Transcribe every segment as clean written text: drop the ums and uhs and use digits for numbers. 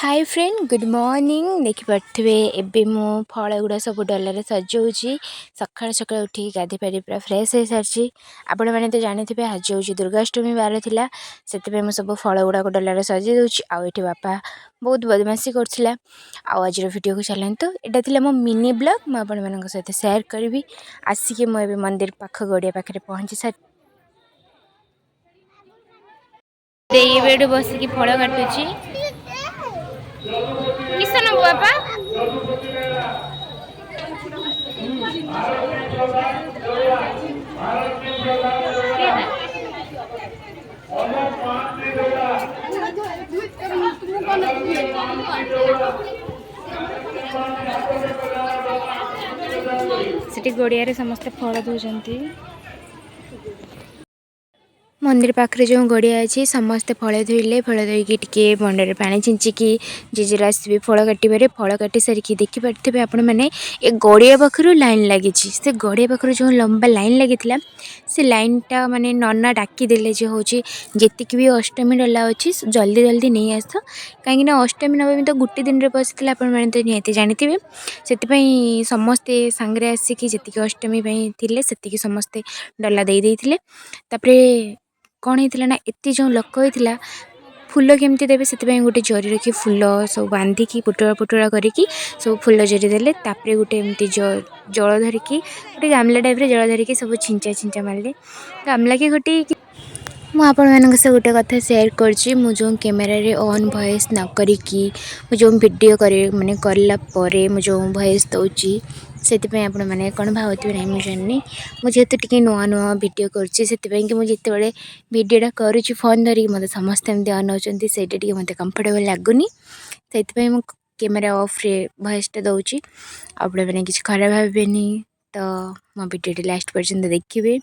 Hi friend good morning देखिपे एबे मो फल गुड़ा सब डलारे सजाऊँगी सका सका उठिक गाधे पारि पूरा फ्रेश हो सारी आपण मैंने तो जानी थे आज हूँ दुर्गाष्टमी बार था से सब फल गुड़ाक डलारे सजाई दूँ आठ बापा बहुत बदमाशी करा आज वीडियो को चलते यहाँ मो मिनी ब्लॉग मुझे सहित सेयार करी आसिक मुझे मंदिर पाख गड़िया पाखे पहुँची सारी बसिक फल काटुची किसन बापा सेठी गड़िया समस्त फल दौरान मंदिर पाखे जो गड़िया अच्छी समस्ते फल धोइले फल धोईकी टे बंडे पानी छिंचिकी जेजेरा आसबे फल काटे फल काटी सारिकी देखिपे आपण मैंने ए गड़िया पाखु लाइन लगी से गड़िया पाखु जो लंबा लाइन लगी से लाइनटा माने नना डाकिदेले जो हूँ जीक भी अष्टमी डला अच्छी जल्दी जल्दी नहीं आस कहीं अष्टमी नवमी तो गोटे दिन में बसी मैंने तो निहती जानते से समस्ते सांगे आसिकी जी अष्टमी थे से समस्ते डला दे कौन होता ना एत जो लोक होता फूल केमती देवे से गोटे जरी रखी फूल सब बांधिकी पुटुड़ा पुटुड़ा करके सब फूल जरी देले गोटे एमती जल धरिकी गोटे गामला टाइप जल धरिकी सब छिंचा छिंचा मारे गामला कि गोटे मुझे गोटे कथा सेयार कर जो कैमेरा रे ऑन वॉइस न करी जो वीडियो कर माने करला मु जो वॉइस दौची से मैंने कौन भावुवे ना मुझे जानी मुझे टी नुआ नुआ वीडियो कर मुझे वीडियोटा करुँच फोन धरिकी मत समस्त एमती अनाउंट से मत कंफर्टेबल लगुनि से कैमेरा ऑफ रे वॉइसटा दौची आपने मैंने किसी खराब भावेनि तो मो वीडियो लास्ट पर्यंत देखिए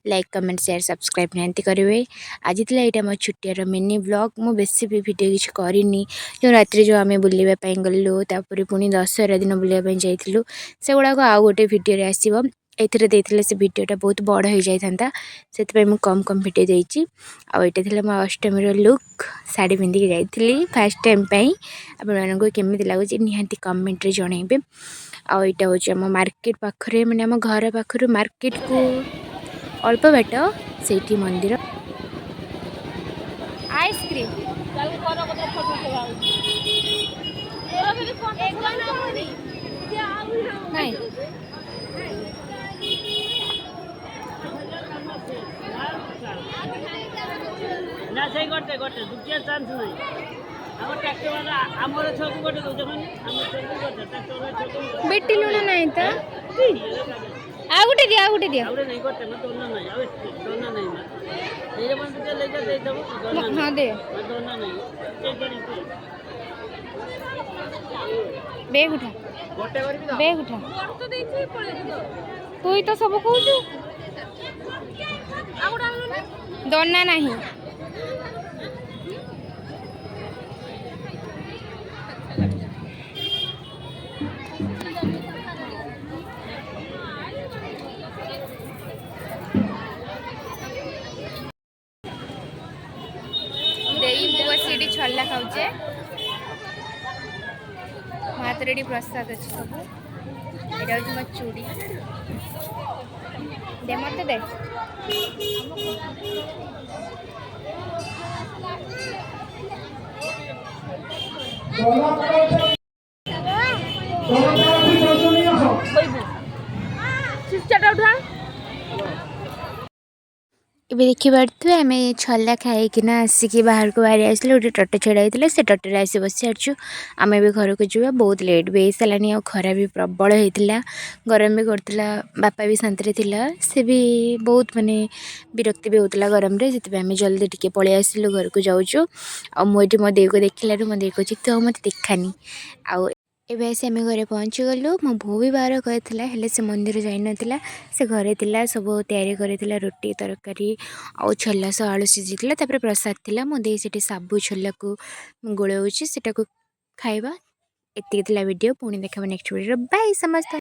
लाइक कमेंट शेयर सब्सक्राइब निहांती करेंगे आज था यहाँ मो छुट्टियार मिनी ब्लॉग मु बेसी भी वीडियो किसी करनी जो रात्रि जो आम बुलवाई गलु तापर पुणी दशहरा दिन बुलवाई जाइलु से गुड़ाक आउ गोटे वीडियो आसो एथे से वीडियोटा बहुत बड़ हो जाता से कम कम वीडियो देती आईटा मो अष्टमी लुक शाढ़ी पिंधिकी जाइली फास्ट टाइम आपको केमी लगुच निहांती कमेंट जनइबे आईटा हूँ आम मार्केट पाखे मैंने आम घर पाखर मार्केट को अल्प बाट से मंदिर आइसक्रीम नहीं ना सही करते करते दुटिया चांस नहीं हमर ट्रैक्टर वाला हमर छकु करते दो जखन हमर छकु करते ट्रैक्टर वाला छकु बेटी लुना नहीं तो आ गुटे दिया आवरे नहीं करते ना दोना नहीं आवे दोना नहीं ना ये बंद के लेके दे दो दोना हां दे दोना नहीं चेक करी बेग उठा गोटे करबी तो बेग उठा गोट तो देछि पळे दो तू तो सब कहू आ गुडा ना दोना नहीं बस छल्ला खाऊचे हाथ रेडी प्रसाद अच्छे सब यहाँ हूँ मो चूड़ी दे मत दे उठा ଏବେ ଦେଖିପାରୁଥିବେ ଆମେ ଛଲା ଖାଇକିନା ଆସିକି ବାହାରକୁ ବାହାରି ଆସିଲୁ ଗୋଟେ ଟୋଟୋ ଛିଡ଼ା ହେଇଥିଲା ସେ ଟୋଟୋରେ ଆସି ବସି ସାରିଛୁ ଆମେ ଏବେ ଘରକୁ ଯିବା ବହୁତ ଲେଟ୍ ବି ହେଇସାରିଲାଣି ଆଉ ଖରା ବି ପ୍ରବଳ ହେଇଥିଲା ଗରମ ବି କରୁଥିଲା ବାପା ବି ଶାନ୍ତିରେ ଥିଲା ସେ ବି ବହୁତ ମାନେ ବିରକ୍ତି ବି ହେଉଥିଲା ଗରମରେ ସେଥିପାଇଁ ଆମେ ଜଲ୍ଦି ଟିକେ ପଳେଇ ଆସିଲୁ ଘରକୁ ଯାଉଛୁ ଆଉ ମୁଁ ଏଠି ମୋ ଦେଇକୁ ଦେଖିଲାରୁ ମୋ ଦେଇ କହୁଛି ତୁ ଆଉ ମୋତେ ଦେଖାନି ଆଉ ଏବେ ଆସି ଆମେ ଘରେ ପହଞ୍ଚିଗଲୁ ମୋ ବୋଉ ବି ବାହାର କରିଥିଲା ହେଲେ ସେ ମନ୍ଦିର ଯାଇନଥିଲା ସେ ଘରେ ଥିଲା ସବୁ ତିଆରି କରିଥିଲା ରୁଟି ତରକାରୀ ଆଉ ଛୋଲା ସହ ଆଳୁ ସିଝିଥିଲା ତାପରେ ପ୍ରସାଦ ଥିଲା ମୋ ଦେଇ ସେଠି ସାବୁ ଛୋଲାକୁ ଗୋଳଉଛି ସେଟାକୁ ଖାଇବା ଏତିକି ଥିଲା ଭିଡ଼ିଓ ପୁଣି ଦେଖାବା ନେକ୍ସଟ ଭିଡ଼ିଓରେ ବାଏ ସମସ୍ତେ।